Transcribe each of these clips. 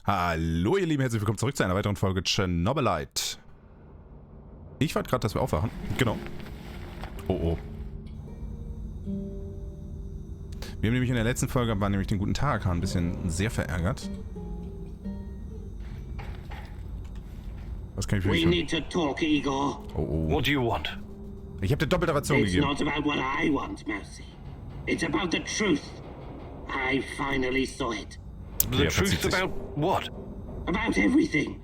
Hallo ihr Lieben, herzlich willkommen zurück zu einer weiteren Folge ChernobyLite. Ich wollte gerade, dass wir aufwachen. Genau. Oh oh. Wir haben nämlich in der letzten Folge, waren nämlich den guten Tarakan ein bisschen sehr verärgert. Was kann ich für dich tun? We need to talk, Igor. Oh oh. What do you want? Ich habe dir doppelte Ration It's gegeben. not about what I want, Mercy. It's about the truth. I finally saw it. The Yeah, truth that's it. about what? About everything.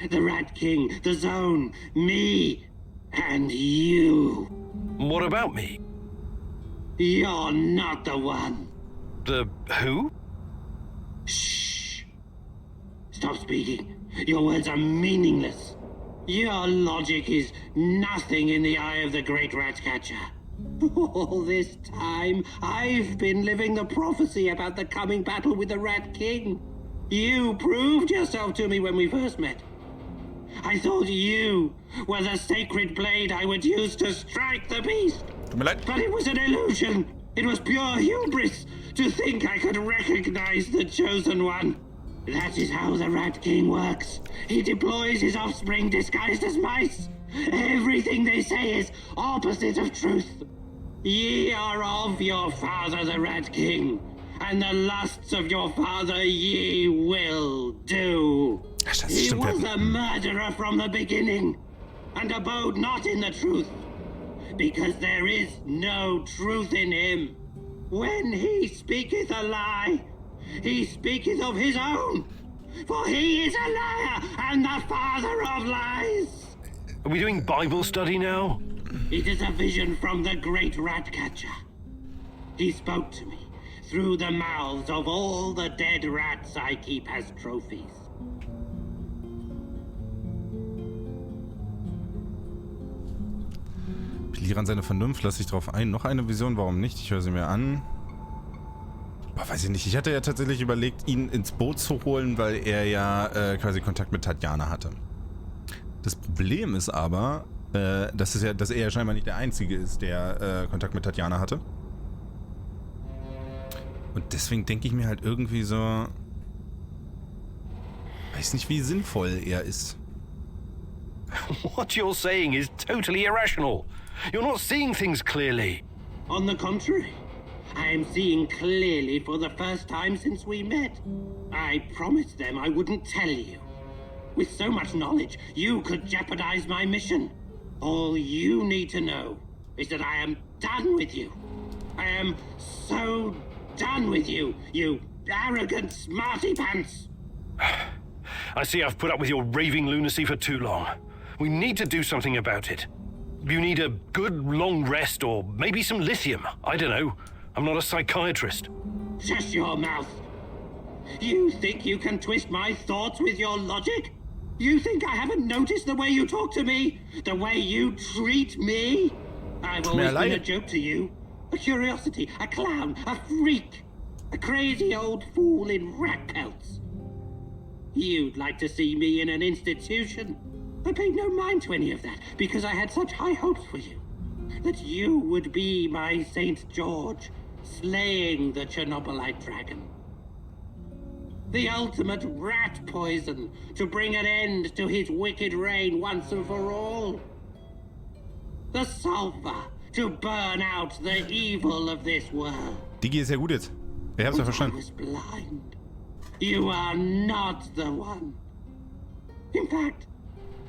The Rat King, the Zone, me, and you. What about me? You're not the one. The who? Shh. Stop speaking. Your words are meaningless. Your logic is nothing in the eye of the great rat catcher. All this time, I've been living the prophecy about the coming battle with the Rat King. You proved yourself to me when we first met. I thought you were the sacred blade I would use to strike the beast. Tut mir leid. But it was an illusion. It was pure hubris to think I could recognize the chosen one. That is how the Rat King works. He deploys his offspring disguised as mice. Everything they say is opposite of truth. Ye are of your father, the Rat King, and the lusts of your father ye will do. He was a murderer from the beginning, and abode not in the truth, because there is no truth in him. When he speaketh a lie, he speaketh of his own, for he is a liar and the father of lies. Are we doing Bible study now? It is a vision from the great rat catcher. He spoke to me through the mouths of all the dead rats I keep as trophies. Appelliere an seine Vernunft, lass dich drauf ein. Noch eine Vision, warum nicht? Ich höre sie mir an. Boah, weiß ich nicht. Ich hatte ja tatsächlich überlegt, ihn ins Boot zu holen, weil er ja quasi Kontakt mit Tatjana hatte. Das Problem ist aber, dass er ja scheinbar nicht der Einzige ist, der Kontakt mit Tatjana hatte. Und deswegen denke ich mir halt irgendwie so, weiß nicht, wie sinnvoll er ist. What you're saying is totally irrational. You're not seeing things clearly. On the contrary, I am seeing clearly for the first time since we met. I promised them I wouldn't tell you. With so much knowledge, you could jeopardize my mission. All you need to know is that I am done with you. I am so done with you, you arrogant smarty pants. I see I've put up with your raving lunacy for too long. We need to do something about it. You need a good long rest or maybe some lithium. I don't know. I'm not a psychiatrist. Shut your mouth. You think you can twist my thoughts with your logic? You think I haven't noticed the way you talk to me? The way you treat me? I've always been a joke to you. A curiosity, a clown, a freak. A crazy old fool in rat pelts. You'd like to see me in an institution. I paid no mind to any of that because I had such high hopes for you. That you would be my Saint George, slaying the ChernobyLite dragon. The ultimate rat poison to bring an end to his wicked reign once and for all. The sulfur to burn out the evil of this world. Digi ist ja gut jetzt. Ich hab's ja verstanden. I was blind. You are not the one. In fact,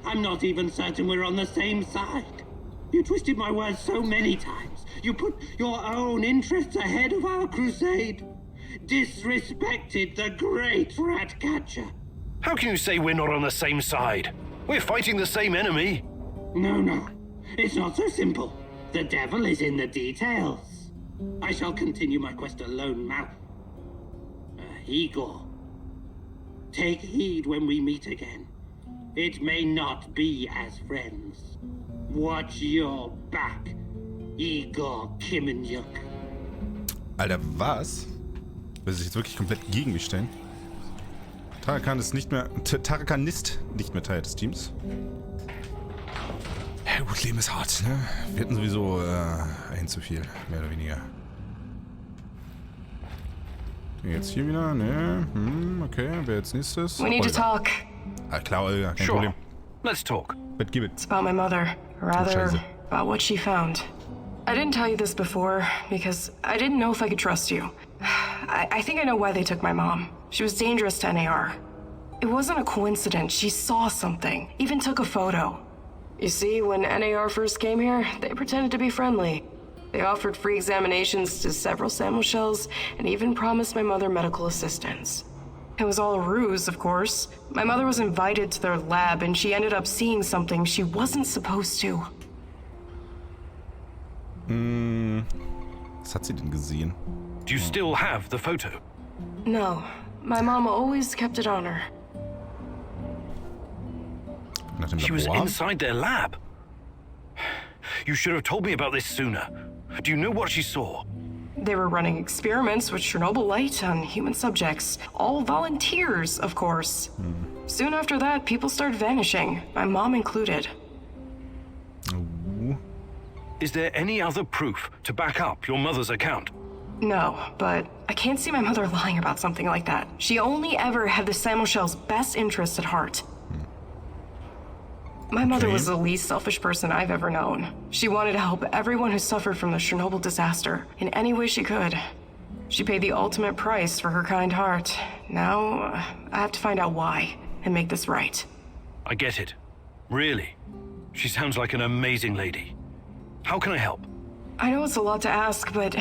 I'm not even certain we're on the same side. You twisted my words so many times. You put your own interests ahead of our crusade. Disrespected the great rat catcher. How can you say we're not on the same side? We're fighting the same enemy. No. It's not so simple. The devil is in the details. I shall continue my quest alone now. Igor, take heed when we meet again. It may not be as friends. Watch your back, Igor Kimenjuk. Alter, was? Will sich jetzt wirklich komplett gegen mich stellen? Tarakan ist nicht mehr Teil des Teams. Ja gut, Leben ist hart, ne? Wir hatten sowieso ein zu viel, mehr oder weniger. Okay, jetzt hier wieder. Ne, okay. Wer jetzt nächstes? We need to Olga. talk. Ah, klar, Olga. Kein Sure. Problem. Let's talk. But gib it. It's about my mother. Or rather, Scheiße. about what she found. I didn't tell you this before because I didn't know if I could trust you. I think I know why they took my mom. She was dangerous to NAR. It wasn't a coincidence. She saw something, even took a photo. You see, when NAR first came here, they pretended to be friendly. They offered free examinations to several sample shells and even promised my mother medical assistance. It was all a ruse, of course. My mother was invited to their lab and she ended up seeing something she wasn't supposed to. Was hat sie denn gesehen? Do you still have the photo? No, my mom always kept it on her. Nach dem She was Labor? inside their lab. You should have told me about this sooner. Do you know what she saw? They were running experiments with ChernobyLite on human subjects. All volunteers, of course. Soon after that, people started vanishing, my mom included. Oh. Is there any other proof to back up your mother's account? No, but I can't see my mother lying about something like that. She only ever had the sample shell's best interest at heart. My mother was the least selfish person I've ever known. She wanted to help everyone who suffered from the Chernobyl disaster in any way she could. She paid the ultimate price for her kind heart. Now, I have to find out why and make this right. I get it. Really. She sounds like an amazing lady. How can I help? I know it's a lot to ask, but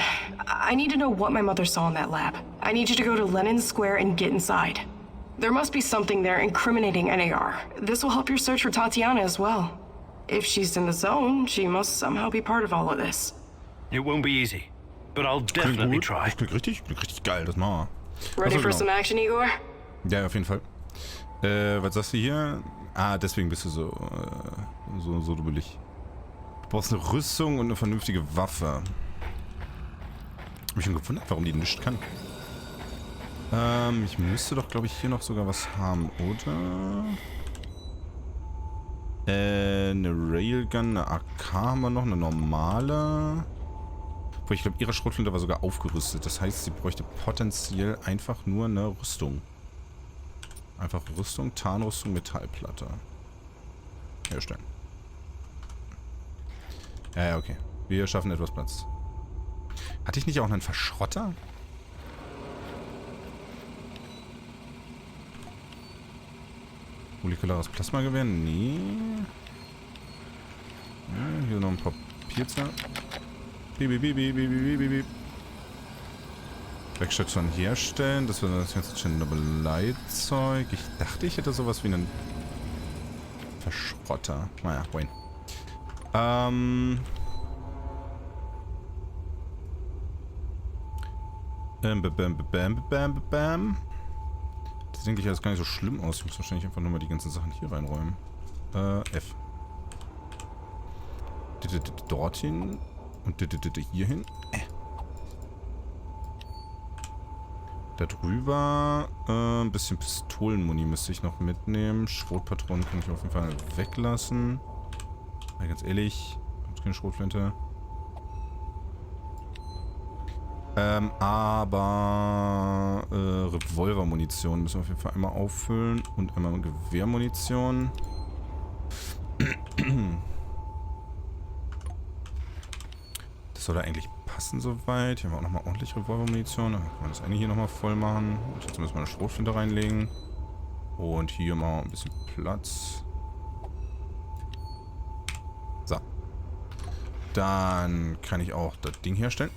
I need to know what my mother saw in that lab. I need you to go to Lenin Square and get inside. There must be something there incriminating NAR. This will help your search for Tatiana as well. If she's in the zone, she must somehow be part of all of this. It won't be easy, but I'll Klingt definitely gut. try. Das klingt richtig geil, das machen wir. Ready Achso, for genau. some action, Igor? Ja, auf jeden Fall. Was sagst du hier? Ah, deswegen bist du so dubbelig. Du brauchst eine Rüstung und eine vernünftige Waffe. Hab mich schon gewundert, warum die nichts kann. Ich müsste doch, glaube ich, hier noch sogar was haben, oder? Eine Railgun, eine AK haben wir noch, eine normale. Obwohl, ich glaube, ihre Schrotflinte war sogar aufgerüstet. Das heißt, sie bräuchte potenziell einfach nur eine Rüstung. Einfach Rüstung, Tarnrüstung, Metallplatte. Herstellen. Ja, okay. Wir schaffen etwas Platz. Hatte ich nicht auch einen Verschrotter? Molekulares Plasmagewehr? Nee. Ja, hier noch ein paar Papierzer. Werkstation herstellen. Das war das ganze ChernobyLite-Zeug. Ich dachte, ich hätte sowas wie einen Verschrotter. Naja, Wayne. Das denke ich, alles gar nicht so schlimm aus. Ich muss wahrscheinlich einfach nur mal die ganzen Sachen hier reinräumen. F. Dorthin. Und hier hin. Da drüber. Ein bisschen Pistolenmuni müsste ich noch mitnehmen. Schrotpatronen kann ich auf jeden Fall weglassen. Ja, ganz ehrlich. Ich habe keine Schrotflinte. Aber Revolvermunition müssen wir auf jeden Fall einmal auffüllen. Und einmal Gewehrmunition. Das soll da eigentlich passen soweit. Hier haben wir auch nochmal ordentlich Revolvermunition. Dann kann man das eine hier nochmal voll machen. Und jetzt müssen wir eine Schrotflinte reinlegen. Und hier mal ein bisschen Platz. So. Dann kann ich auch das Ding herstellen.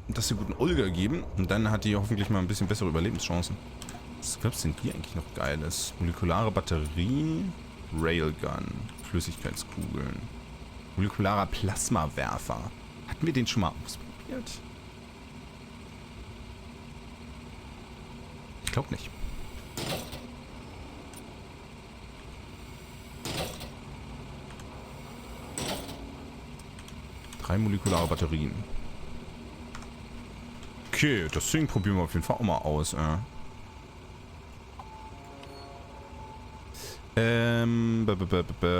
Und das den guten Olga geben. Und dann hat die hoffentlich mal ein bisschen bessere Überlebenschancen. Was gibt's denn hier eigentlich noch Geiles? Molekulare Batterie. Railgun. Flüssigkeitskugeln. Molekularer Plasmawerfer. Hatten wir den schon mal ausprobiert? Ich glaube nicht. Drei molekulare Batterien. Okay, das Ding probieren wir auf jeden Fall auch mal aus.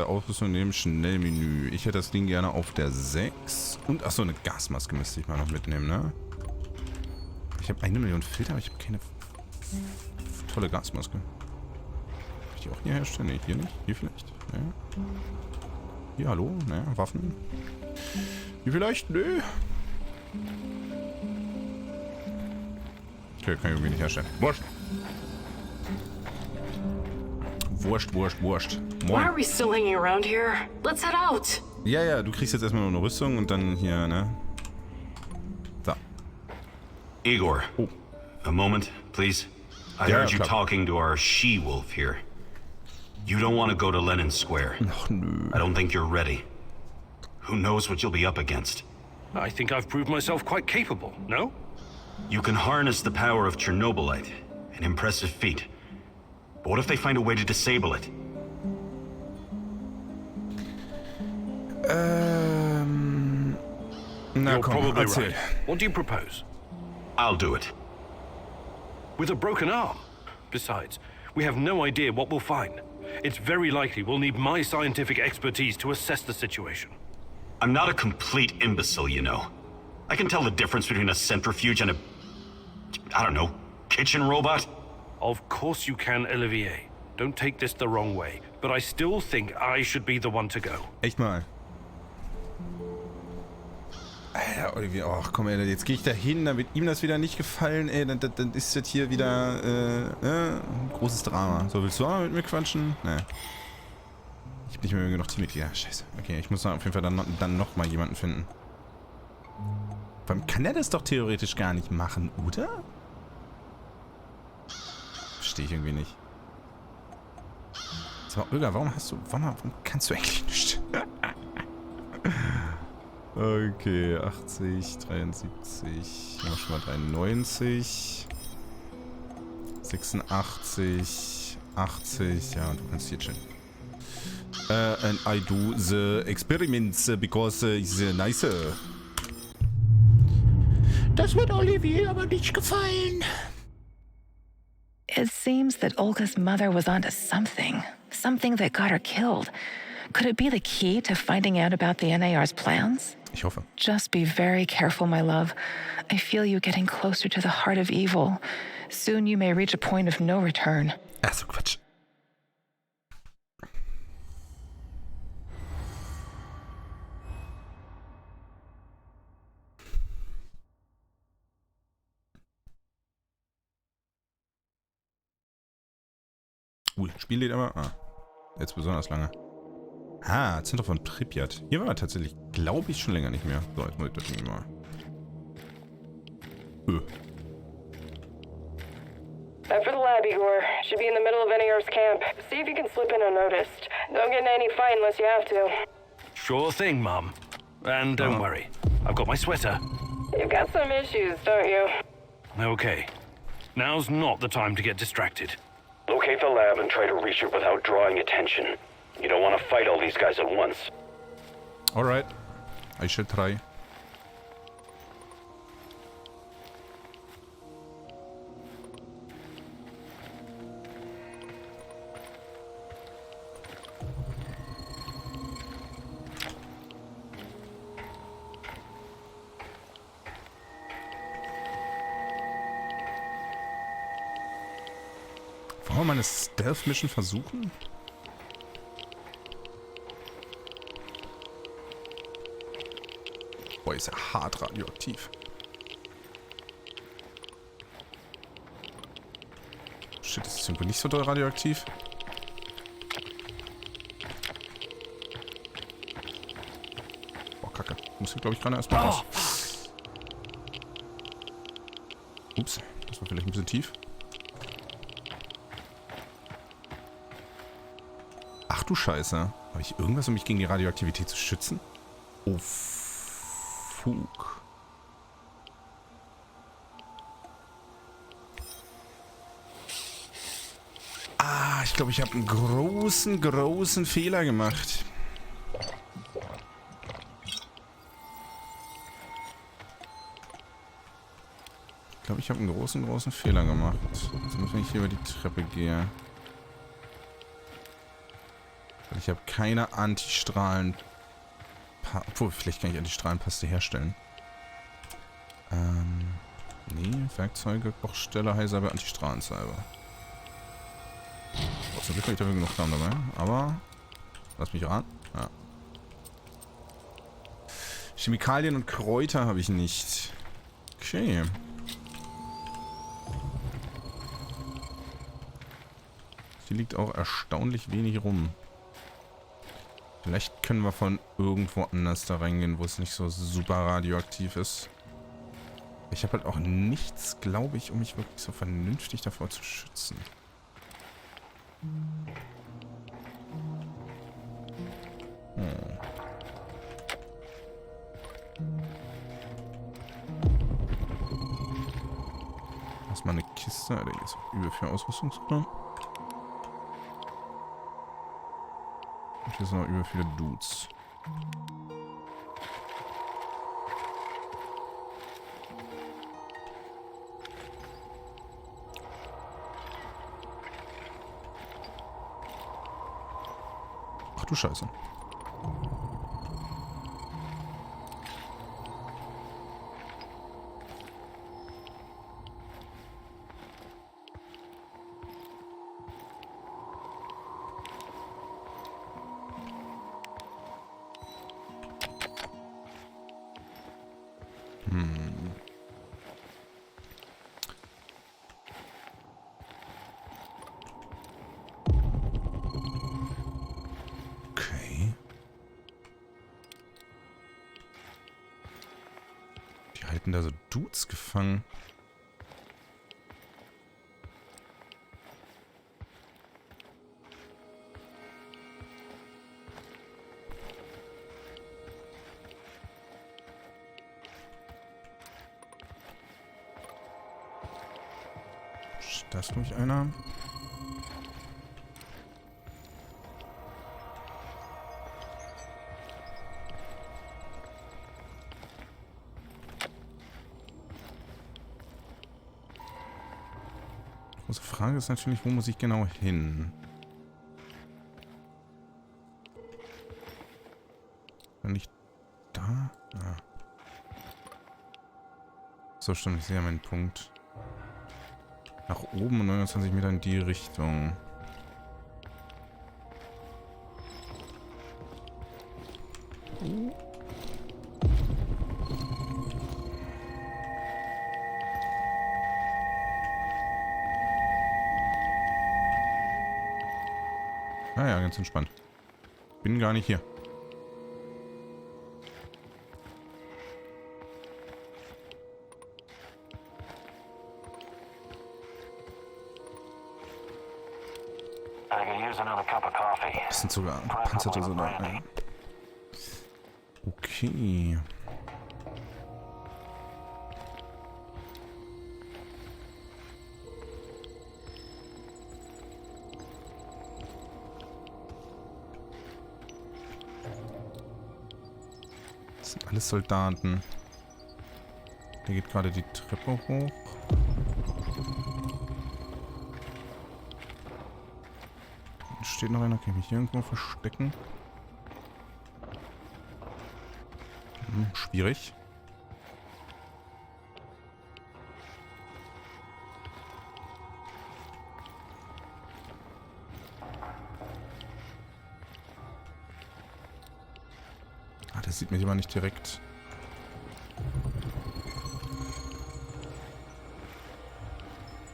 Ausrüstung neben Schnellmenü. Ich hätte das Ding gerne auf der 6. Und achso, eine Gasmaske müsste ich mal noch mitnehmen, ne? Ich habe 1 Million Filter, aber ich habe keine tolle Gasmaske. Kann ich die auch hier herstellen? Nee, hier nicht. Hier vielleicht? Ja. Hier, hallo? Naja, Waffen. Hier vielleicht? Nö. Okay, kann ich irgendwie nicht herstellen. Wurscht. Wurscht. Why Moin. are we still hanging around here? Let's head out. Ja, du kriegst jetzt erstmal nur eine Rüstung und dann hier, ne? So. Igor, Oh. a moment, please. I Yeah, heard you klar. talking to our she-wolf here. You don't want to go to Lenin Square. Ach nö. I don't think you're ready. Who knows what you'll be up against? I think I've proved myself quite capable, no? You can harness the power of ChernobyLite, an impressive feat. But what if they find a way to disable it? Na You're komm, probably erzähl. right. What do you propose? I'll do it. With a broken arm? Besides, we have no idea what we'll find. It's very likely we'll need my scientific expertise to assess the situation. I'm not a complete imbecile, you know. I can tell the difference between a centrifuge and a... I don't know, kitchen robot? Of course you can, Olivier. Don't take this the wrong way, but I still think I should be the one to go. Echt mal. Alter, Olivier, ach komm ey, jetzt gehe ich da hin, dann wird ihm das wieder nicht gefallen, ey, dann ist das hier wieder ein großes Drama. So, willst du auch mal mit mir quatschen? Nee. Ich hab nicht mehr genug Teammitglieder. Scheiße. Okay, ich muss auf jeden Fall dann noch mal jemanden finden. Vor allem kann er das doch theoretisch gar nicht machen, oder? Verstehe ich irgendwie nicht. So, Olga, warum kannst du eigentlich nicht? Okay, 80, 73, ja, schon mal 93, 86, 80, ja, du kannst hier chillen. And I do the experiments because it's nice. Das wird Olivier aber nicht gefallen. It seems that Olga's mother was onto something that got her killed. Could it be the key to finding out about the NAR's plans? Ich hoffe. Just be very careful, my love. I feel you getting closer to the heart of evil. Soon you may reach a point of no return. Ach so, Quatsch. Spiel lädt aber... Ah, jetzt besonders lange. Ah, Zentrum von Pripyat. Hier war er tatsächlich, glaube ich, schon länger nicht mehr. So, jetzt muss ich das Ding mal... After the lab, Igor. Should be in the middle of NAR's camp. See if you can slip in unnoticed. Don't get in any fight unless you have to. Sure thing, Mum. And don't worry, I've got my sweater. You've got some issues, don't you? Okay. Now's not the time to get distracted. Locate the lab and try to reach it without drawing attention. You don't want to fight all these guys at once. Alright. I shall try. Wollen wir mal eine Stealth-Mission versuchen? Boah, ist ja hart radioaktiv. Shit, ist das irgendwie nicht so doll radioaktiv? Boah, Kacke. Muss hier, glaube ich, gerade erstmal raus. Ups, das war vielleicht ein bisschen tief. Ach du Scheiße. Habe ich irgendwas, um mich gegen die Radioaktivität zu schützen? Oh, Fug. Ah, ich glaube, ich habe einen großen Fehler gemacht. Ich glaube, ich habe einen großen Fehler gemacht. Jetzt muss ich hier über die Treppe gehen. Ich habe keine Antistrahlen... Obwohl, vielleicht kann ich Antistrahlenpaste herstellen. Nee, Werkzeuge, Kochstelle, Heisalbe, Antistrahlensalbe. Oh, zum Glück habe ich dafür genug Kram dabei. Aber, lass mich raten. Ja. Chemikalien und Kräuter habe ich nicht. Okay. Hier liegt auch erstaunlich wenig rum. Vielleicht können wir von irgendwo anders da reingehen, wo es nicht so super radioaktiv ist. Ich habe halt auch nichts, glaube ich, um mich wirklich so vernünftig davor zu schützen. Erstmal eine Kiste, Alter, hier ist auch übel für Ausrüstungskram. Und hier sind noch übel viele Dudes. Ach du Scheiße. Okay. Die halten da so Dudes gefangen. Ist das durch einer? Große Frage ist natürlich, wo muss ich genau hin? Wenn ich da? Ja. So, stimmt, ich sehe meinen Punkt. Nach oben und 29 Meter in die Richtung. Ah ja, ganz entspannt. Bin gar nicht hier. Das sind sogar gepanzerte Soldaten. Okay. Das sind alles Soldaten. Hier geht gerade die Treppe hoch. Steht noch einer, kann ich mich hier irgendwo verstecken? Schwierig. Ah, das sieht mich aber nicht direkt.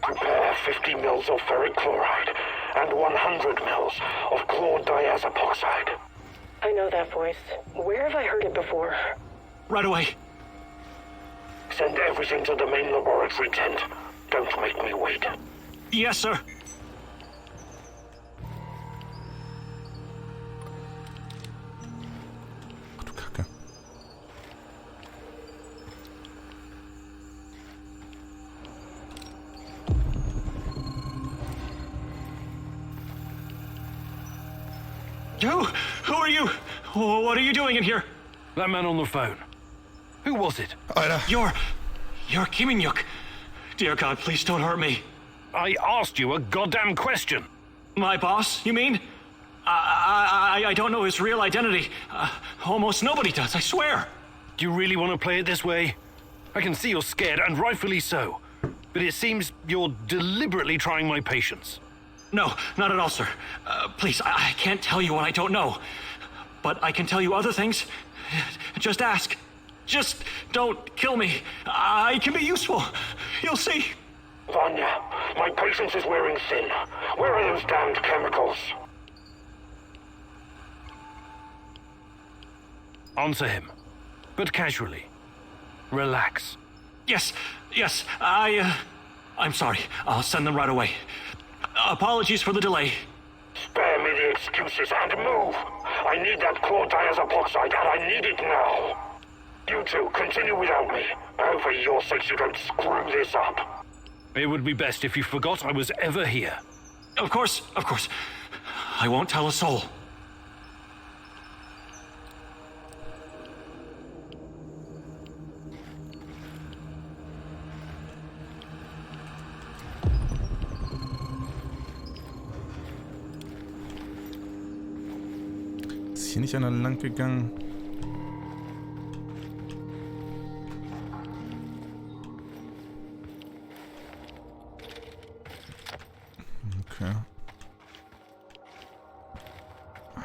Prepare 50 mils of ferric chloride and 100 mils of chlordiazepoxide. I know that voice. Where have I heard it before? Right away. Send everything to the main laboratory tent. Don't make me wait. Yes, sir. Ach du Kacke. Who are you? What are you doing in here? That man on the phone. Who was it? Alter. You're Kiminyuk. Dear God, please don't hurt me. I asked you a goddamn question. My boss, you mean? I don't know his real identity. Almost nobody does, I swear. Do you really want to play it this way? I can see you're scared, and rightfully so. But it seems you're deliberately trying my patience. No, not at all, sir. Please, I can't tell you what I don't know. But I can tell you other things. Just ask. Just don't kill me. I can be useful. You'll see. Vanya, my patience is wearing thin. Where are those damned chemicals? Answer him, but casually. Relax. Yes, I'm sorry. I'll send them right away. Apologies for the delay. Spare me the excuses and move. I need that chlordiazepoxide, and I need it now. You two, continue without me. I hope for your sakes you don't screw this up. It would be best if you forgot I was ever here. Of course. I won't tell a soul. Ist hier nicht einer lang gegangen? Okay.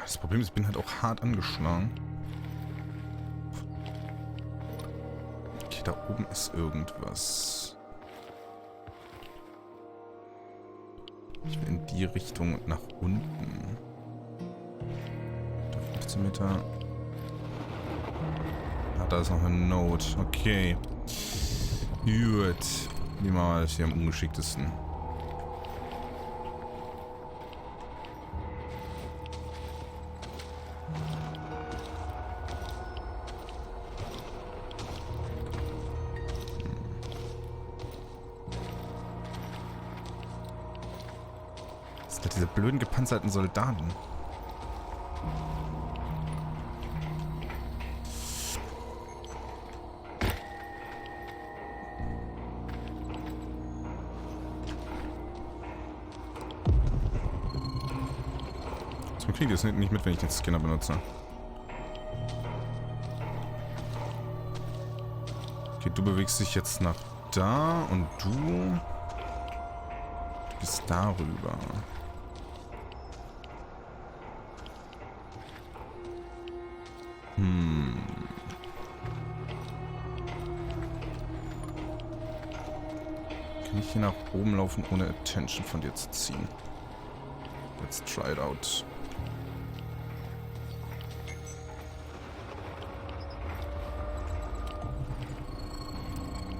Das Problem ist, ich bin halt auch hart angeschlagen. Okay, da oben ist irgendwas. Ich will in die Richtung und nach unten. 15 Meter. Ah, da ist noch eine Note. Okay. Gut. Wie machen wir das hier am ungeschicktesten? Was sind da diese blöden gepanzerten Soldaten? Ich kriege das nicht mit, wenn ich den Scanner benutze. Okay, du bewegst dich jetzt nach da und du bist darüber. Kann ich hier nach oben laufen, ohne Attention von dir zu ziehen? Let's try it out.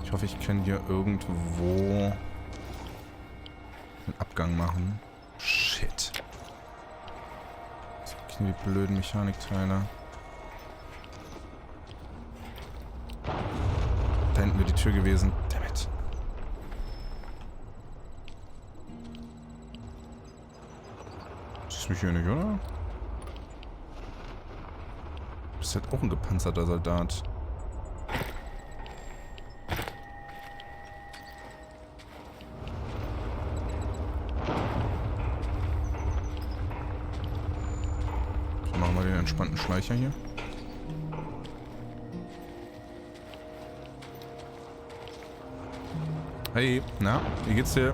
Ich hoffe, ich kann hier irgendwo einen Abgang machen. Shit. Das sind die blöden Mechanikteile. Da hinten wäre die Tür gewesen. Dammit. Das ist mich hier nicht, oder? Du bist halt auch ein gepanzerter Soldat. Machen wir den entspannten Schleicher hier. Hey, na, wie geht's dir?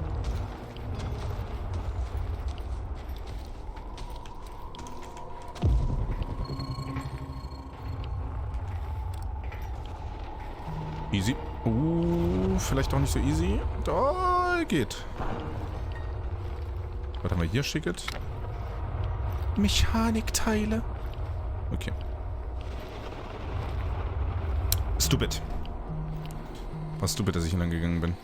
Easy. Vielleicht auch nicht so easy. Da geht. Was haben wir hier, Schicket? Mechanikteile. Okay. Stupid. War stupid, dass ich hier lang gegangen bin.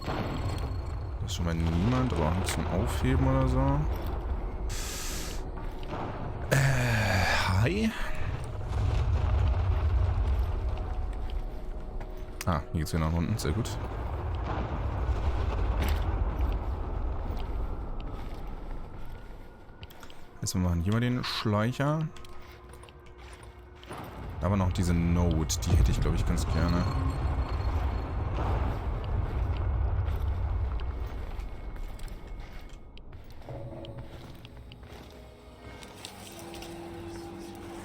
Da ist schon mal niemand, aber auch nichts zum Aufheben oder so. Hi. Ah, hier geht's wieder nach unten. Sehr gut. Jetzt machen wir hier mal den Schleicher. Aber noch diese Note, die hätte ich, glaube ich, ganz gerne.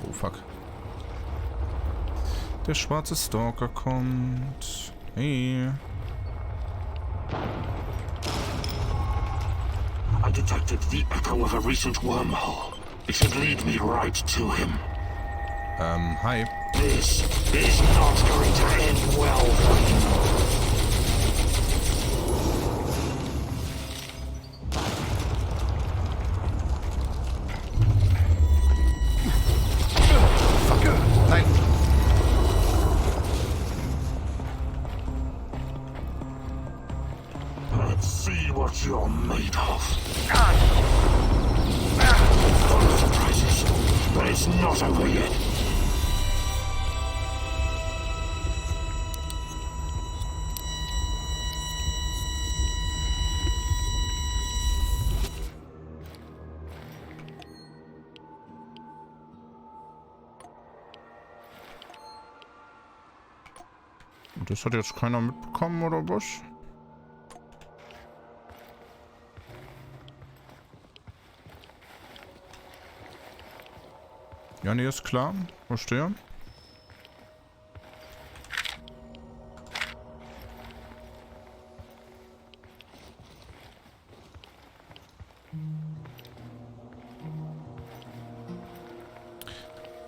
Oh, fuck. Der schwarze Stalker kommt. Hey. I detected the echo of a recent wormhole. It should lead me right to him. Hi. This is not going to end well for you. Nein. Let's see what you're made of. Full of surprises, but it's not over yet. Und das hat jetzt keiner mitbekommen, oder was? Ja, nee, ist klar. Verstehe.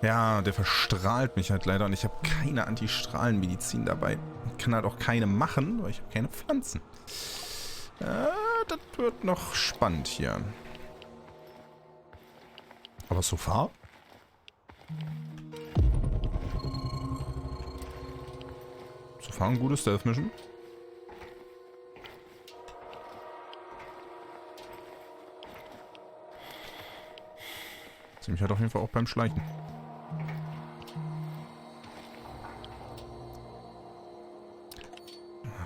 Ja, der verstrahlt mich halt leider und ich habe keine Antistrahlenmedizin dabei. Ich kann halt auch keine machen, weil ich habe keine Pflanzen. Das wird noch spannend hier. Aber so far? So far ein gutes Stealth-Mission. Ziemlich halt auf jeden Fall auch beim Schleichen.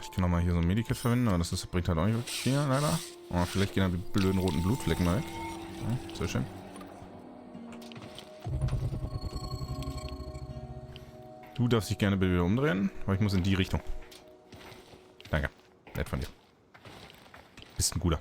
Ich kann nochmal hier so ein Medikit verwenden, aber das bringt halt auch nicht wirklich viel, leider. Oh, vielleicht gehen dann die blöden roten Blutflecken mal weg. Ja, sehr schön. Du darfst dich gerne bitte wieder umdrehen, weil ich muss in die Richtung. Danke. Nett von dir. Bist ein guter.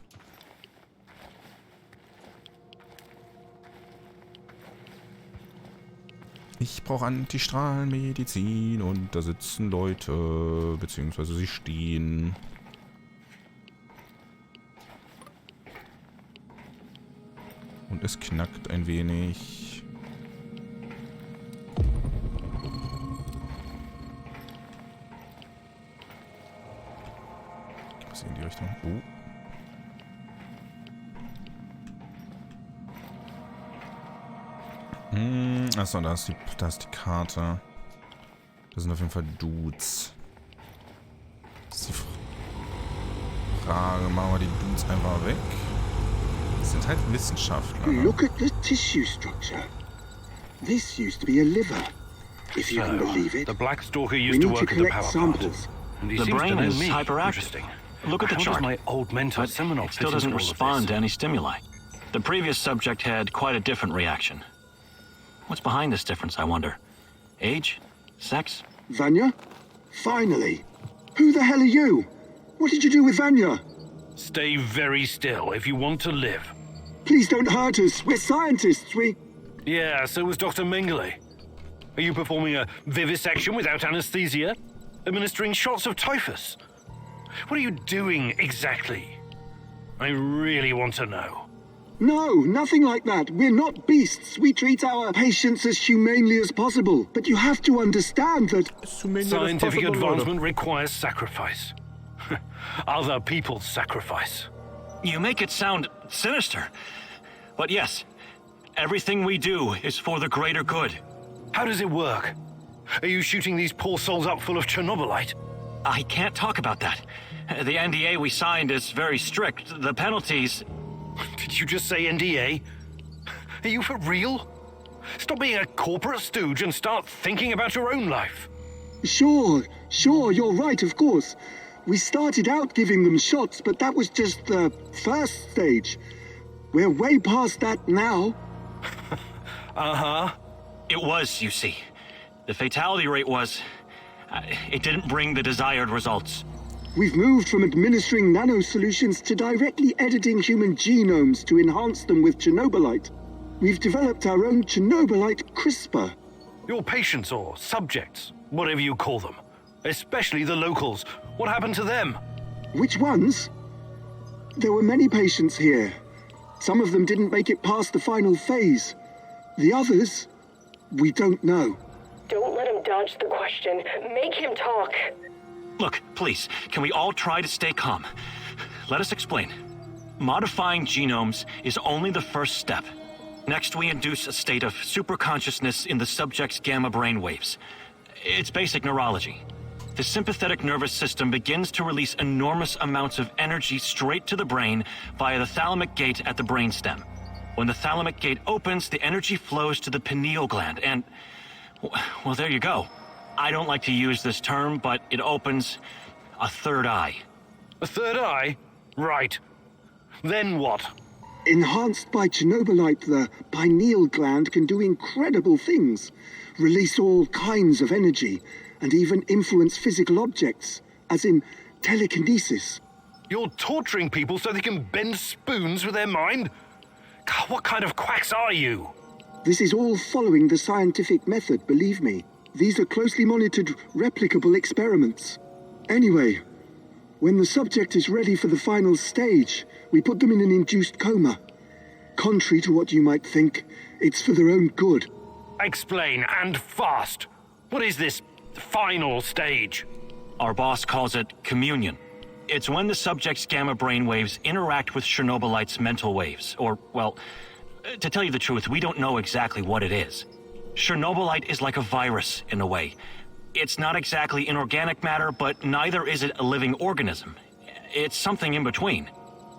Ich brauche Antistrahlenmedizin und da sitzen Leute, beziehungsweise sie stehen. Und es knackt ein wenig. Was in die Richtung? Oh. Achso, da ist die Karte. Das sind auf jeden Fall Dudes. Das ist die Frage. Machen wir die Dudes einfach weg. Das sind halt Wissenschaftler. Ne? Look at the tissue structure. This used to be a liver. If you can believe it. The Black Stalker We used to need to work at the collect power plant. samples. And he The seems to brain know is me. hyperactive. Interesting. Look at the How chart. does my old mentor But Seminole it still fit into doesn't all of this? respond to any stimuli. The previous subject had quite a different reaction. What's behind this difference, I wonder? Age? Sex? Vanya? Finally. Who the hell are you? What did you do with Vanya? Stay very still if you want to live. Please don't hurt us. We're scientists. Yeah, so was Dr. Mengele. Are you performing a vivisection without anesthesia? Administering shots of typhus? What are you doing exactly? I really want to know. No, nothing like that. We're not beasts. We treat our patients as humanely as possible. But you have to understand that... Scientific advancement requires sacrifice. Other people's sacrifice. You make it sound sinister. But yes, everything we do is for the greater good. How does it work? Are you shooting these poor souls up full of ChernobyLite? I can't talk about that. The NDA we signed is very strict. The penalties... Did you just say NDA? Are you for real? Stop being a corporate stooge and start thinking about your own life. Sure, you're right, of course. We started out giving them shots, but that was just the first stage. We're way past that now. Uh-huh. It was, you see. The fatality rate was... it didn't bring the desired results. We've moved from administering nano-solutions to directly editing human genomes to enhance them with ChernobyLite. We've developed our own ChernobyLite CRISPR. Your patients or subjects, whatever you call them. Especially the locals. What happened to them? Which ones? There were many patients here. Some of them didn't make it past the final phase. The others, we don't know. Don't let him dodge the question. Make him talk. Look, please, can we all try to stay calm? Let us explain. Modifying genomes is only the first step. Next, we induce a state of superconsciousness in the subject's gamma brain waves. It's basic neurology. The sympathetic nervous system begins to release enormous amounts of energy straight to the brain via the thalamic gate at the brainstem. When the thalamic gate opens, the energy flows to the pineal gland and... well, there you go. I don't like to use this term, but it opens a third eye. A third eye? Right. Then what? Enhanced by ChernobyLite, the pineal gland can do incredible things. Release all kinds of energy, and even influence physical objects, as in telekinesis. You're torturing people so they can bend spoons with their mind? God, what kind of quacks are you? This is all following the scientific method, believe me. These are closely monitored, replicable experiments. Anyway, when the subject is ready for the final stage, we put them in an induced coma. Contrary to what you might think, it's for their own good. Explain, and fast. What is this final stage? Our boss calls it communion. It's when the subject's gamma brain waves interact with ChernobyLite's mental waves. Or, well, to tell you the truth, we don't know exactly what it is. ChernobyLite is like a virus, in a way. It's not exactly inorganic matter, but neither is it a living organism. It's something in between.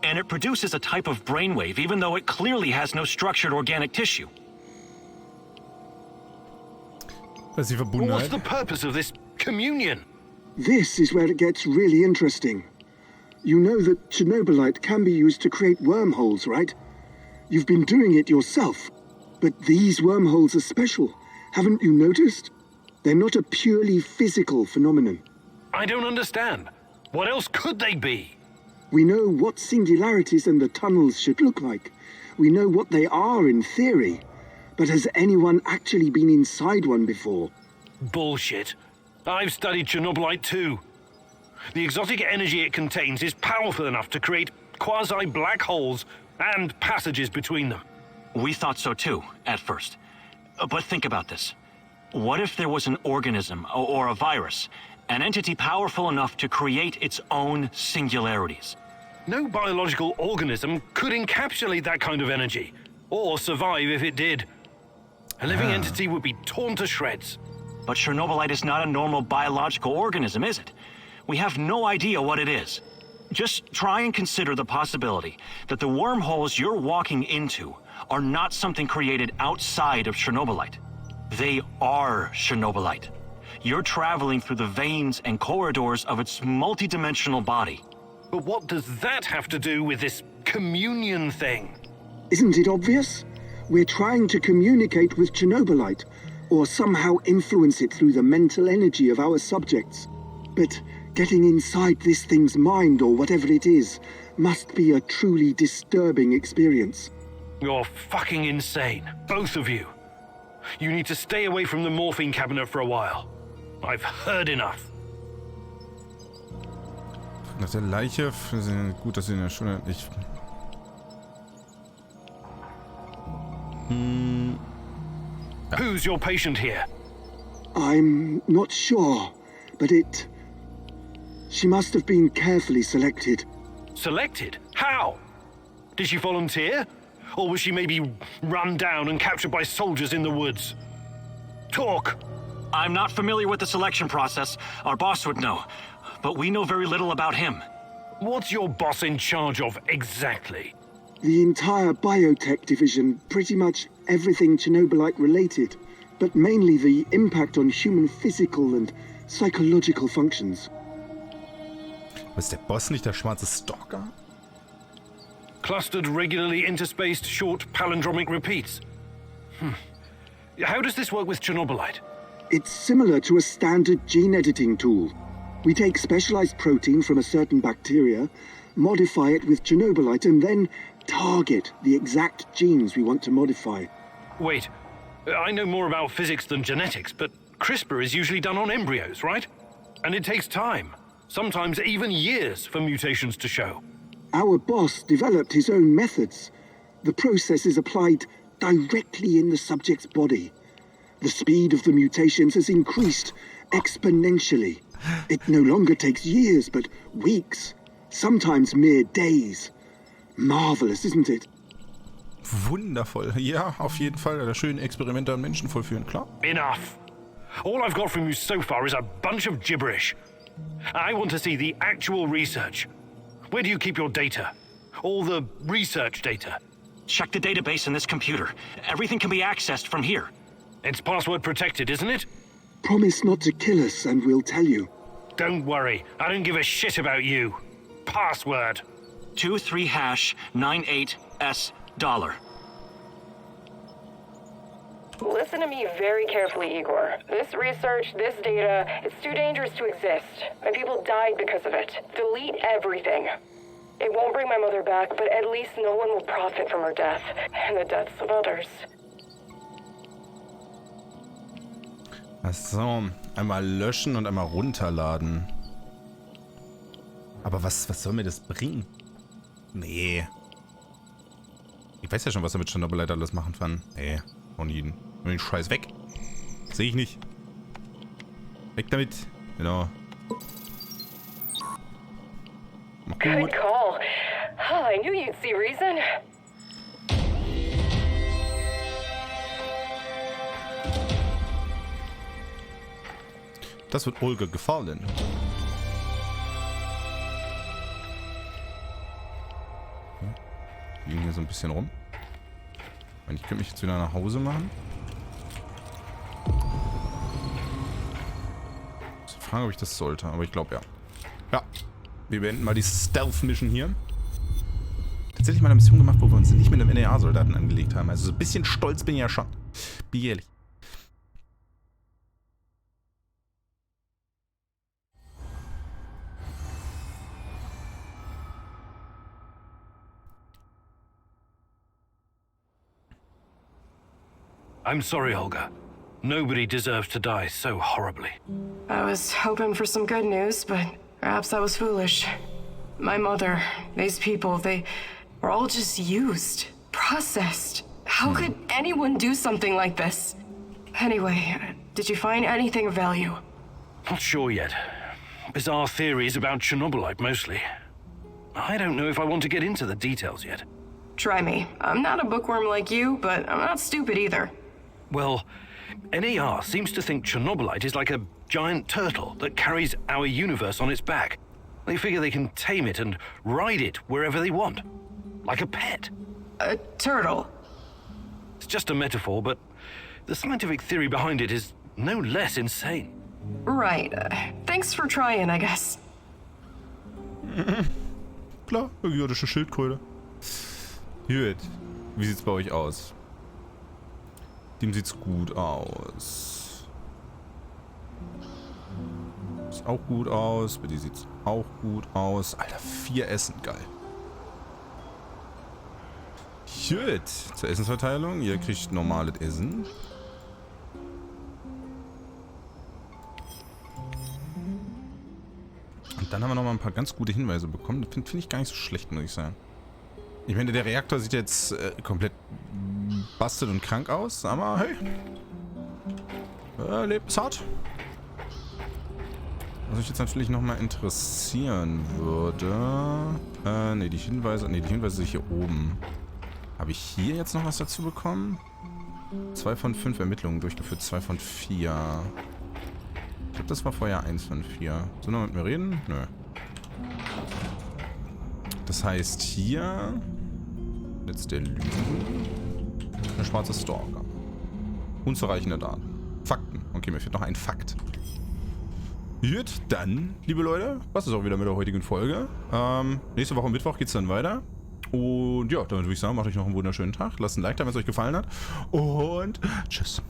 And it produces a type of brainwave, even though it clearly has no structured organic tissue. What's the purpose of this communion? This is where it gets really interesting. You know that ChernobyLite can be used to create wormholes, right? You've been doing it yourself. But these wormholes are special. Haven't you noticed? They're not a purely physical phenomenon. I don't understand. What else could they be? We know what singularities and the tunnels should look like. We know what they are in theory. But has anyone actually been inside one before? Bullshit. I've studied ChernobyLite too. The exotic energy it contains is powerful enough to create quasi-black holes and passages between them. We thought so too, at first. But think about this. What if there was an organism, or a virus, an entity powerful enough to create its own singularities? No biological organism could encapsulate that kind of energy, or survive if it did. A living entity would be torn to shreds. But ChernobyLite is not a normal biological organism, is it? We have no idea what it is. Just try and consider the possibility that the wormholes you're walking into are not something created outside of ChernobyLite. They are ChernobyLite. You're traveling through the veins and corridors of its multidimensional body. But what does that have to do with this communion thing? Isn't it obvious? We're trying to communicate with ChernobyLite, or somehow influence it through the mental energy of our subjects. But getting inside this thing's mind, or whatever it is, must be a truly disturbing experience. You're fucking insane, both of you. You need to stay away from the morphine cabinet for a while. I've heard enough. Nach der Leiche, gut, dass sie in der Schule nicht. Who's your patient here? I'm not sure, but she must have been carefully selected. Selected? How? Did she volunteer? Or was she maybe run down and captured by soldiers in the woods? Talk! I'm not familiar with the selection process. Our boss would know. But we know very little about him. What's your boss in charge of exactly? The entire biotech division, pretty much everything ChernobyLite related, but mainly the impact on human physical and psychological functions. Ist der Boss nicht der schwarze Stalker? Clustered, regularly interspaced, short palindromic repeats. How does this work with ChernobyLite? It's similar to a standard gene editing tool. We take specialized protein from a certain bacteria, modify it with ChernobyLite, and then target the exact genes we want to modify. Wait, I know more about physics than genetics, but CRISPR is usually done on embryos, right? And it takes time, sometimes even years, for mutations to show. Our boss developed his own methods. The process is applied directly in the subject's body. The speed of the mutations has increased exponentially. It no longer takes years, but weeks, sometimes mere days. Marvelous, isn't it? Wundervoll. Ja, auf jeden Fall. Das schöne Experimente an Menschen vollführen, klar. Enough. All I've got from you so far is a bunch of gibberish. I want to see the actual research. Where do you keep your data? All the research data? Check the database in this computer. Everything can be accessed from here. It's password protected, isn't it? Promise not to kill us and we'll tell you. Don't worry. I don't give a shit about you. Password. 23#98S$. Listen to me very carefully, Igor. This research, this data, it's too dangerous to exist. My people died because of it. Delete everything. It won't bring my mother back, but at least no one will profit from her death and the deaths of others. Achso, einmal löschen und einmal runterladen. Aber was soll mir das bringen? Nee. Ich weiß ja schon, was er mit ChernobyLite alles machen kann. Nee, von ihnen. Nimm den Scheiß weg. Sehe ich nicht. Weg damit. Genau. Mach Good gut. call. I knew you'd see reason. Das wird Olga gefallen. Liegen hier so ein bisschen rum. Ich könnte mich jetzt wieder nach Hause machen. Ich muss fragen, ob ich das sollte, aber ich glaube ja. Ja, wir beenden mal die Stealth-Mission hier. Tatsächlich mal eine Mission gemacht, wo wir uns nicht mit einem NAR-Soldaten angelegt haben. Also so ein bisschen stolz bin ich ja schon. Bin ehrlich. I'm sorry, Olga. Nobody deserves to die so horribly. I was hoping for some good news, but perhaps I was foolish. My mother, these people, they were all just used, processed. How could anyone do something like this? Anyway, did you find anything of value? Not sure yet. Bizarre theories about ChernobyLite, mostly. I don't know if I want to get into the details yet. Try me. I'm not a bookworm like you, but I'm not stupid either. Well, NAR seems to think ChernobyLite is like a giant turtle that carries our universe on its back. They figure they can tame it and ride it wherever they want. Like a pet. A turtle? It's just a metaphor, but the scientific theory behind it is no less insane. Right. Thanks for trying, I guess. Klar, irdische Schildkröte. Gut. Wie sieht's bei euch aus? Dem sieht's gut aus. Sieht auch gut aus. Bei dir sieht's auch gut aus. Alter, 4 Essen. Geil. Gut. Zur Essensverteilung. Ihr kriegt normales Essen. Und dann haben wir noch mal ein paar ganz gute Hinweise bekommen. Das finde ich gar nicht so schlecht, muss ich sagen. Ich meine, der Reaktor sieht jetzt komplett bastet und krank aus, aber hey. Lebenshart. Was mich jetzt natürlich nochmal interessieren würde. Ne, die Hinweise sind hier oben. Habe ich hier jetzt noch was dazu bekommen? 2 von 5 Ermittlungen durchgeführt, 2 von 4. Ich glaube, das war vorher 1 von 4. Sollen wir mit mir reden? Nö. Das heißt hier... Jetzt der Lügen. Eine schwarze Stalker. Unzureichende Daten. Fakten. Okay, mir fehlt noch ein Fakt. Gut, dann, liebe Leute, was ist auch wieder mit der heutigen Folge. Nächste Woche Mittwoch geht es dann weiter. Und ja, damit würde ich sagen, macht euch noch einen wunderschönen Tag. Lasst ein Like da, wenn es euch gefallen hat. Und tschüss.